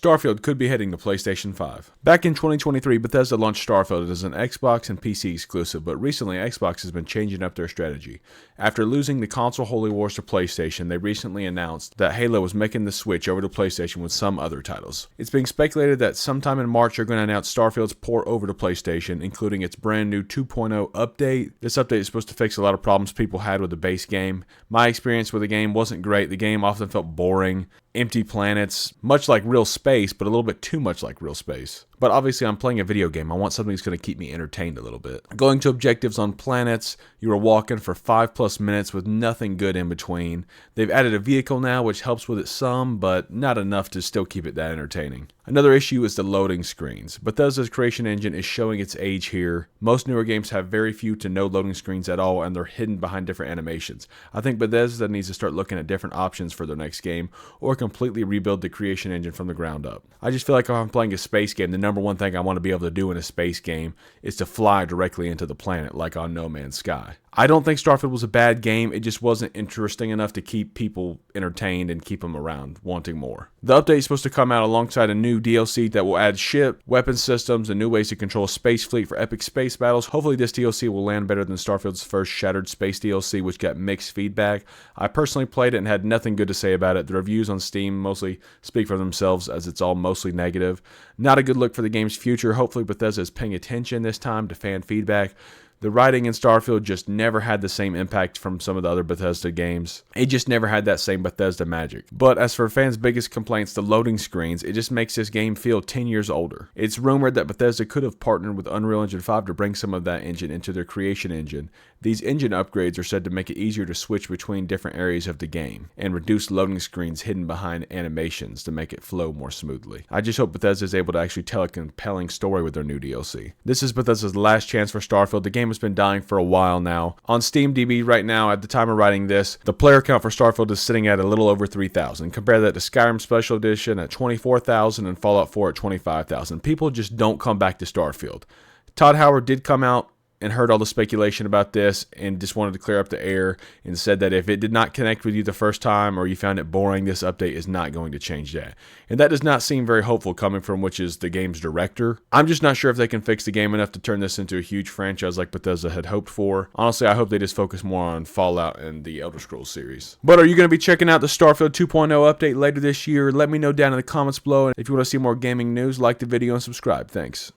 Starfield could be heading to PlayStation 5. Back in 2023, Bethesda launched Starfield as an Xbox and PC exclusive, but recently Xbox has been changing up their strategy. After losing the console holy wars to PlayStation, they recently announced that Halo was making the switch over to PlayStation with some other titles. It's being speculated that sometime in March they're going to announce Starfield's port over to PlayStation, including its brand new 2.0 update. This update is supposed to fix a lot of problems people had with the base game. My experience with the game wasn't great. The game often felt boring. Empty planets, much like real space, but a little bit too much like real space. But obviously I'm playing a video game. I want something that's going to keep me entertained a little bit. Going to objectives on planets, you are walking for 5+ minutes with nothing good in between. They've added a vehicle now, which helps with it some, but not enough to still keep it that entertaining. Another issue is the loading screens. Bethesda's creation engine is showing its age here. Most newer games have very few to no loading screens at all, and they're hidden behind different animations. I think Bethesda needs to start looking at different options for their next game, or completely rebuild the creation engine from the ground up. I just feel like if I'm playing a space game, the number one thing I want to be able to do in a space game is to fly directly into the planet, like on No Man's Sky. I don't think Starfield was a bad game, it just wasn't interesting enough to keep people entertained and keep them around, wanting more. The update is supposed to come out alongside a new DLC that will add ship, weapon systems, and new ways to control a space fleet for epic space battles. Hopefully this DLC will land better than Starfield's first Shattered Space DLC, which got mixed feedback. I personally played it and had nothing good to say about it. The reviews on Steam mostly speak for themselves, as it's all mostly negative. Not a good look for the game's future. Hopefully Bethesda is paying attention this time to fan feedback. The writing in Starfield just never had the same impact from some of the other Bethesda games. It just never had that same Bethesda magic. But as for fans' biggest complaints, the loading screens, it just makes this game feel 10 years older. It's rumored that Bethesda could have partnered with Unreal Engine 5 to bring some of that engine into their creation engine. These engine upgrades are said to make it easier to switch between different areas of the game, and reduce loading screens hidden behind animations to make it flow more smoothly. I just hope Bethesda is able to actually tell a compelling story with their new DLC. This is Bethesda's last chance for Starfield. The game has been dying for a while now. On SteamDB right now, at the time of writing this, the player count for Starfield is sitting at a little over 3,000. Compare that to Skyrim Special Edition at 24,000 and Fallout 4 at 25,000. People just don't come back to Starfield. Todd Howard did come out and heard all the speculation about this and just wanted to clear up the air and said that if it did not connect with you the first time or you found it boring, this update is not going to change that. And that does not seem very hopeful coming from which is the game's director. I'm just not sure if they can fix the game enough to turn this into a huge franchise like Bethesda had hoped for. Honestly, I hope they just focus more on Fallout and the Elder Scrolls series. But are you going to be checking out the Starfield 2.0 update later this year? Let me know down in the comments below. And if you want to see more gaming news, like the video and subscribe. Thanks.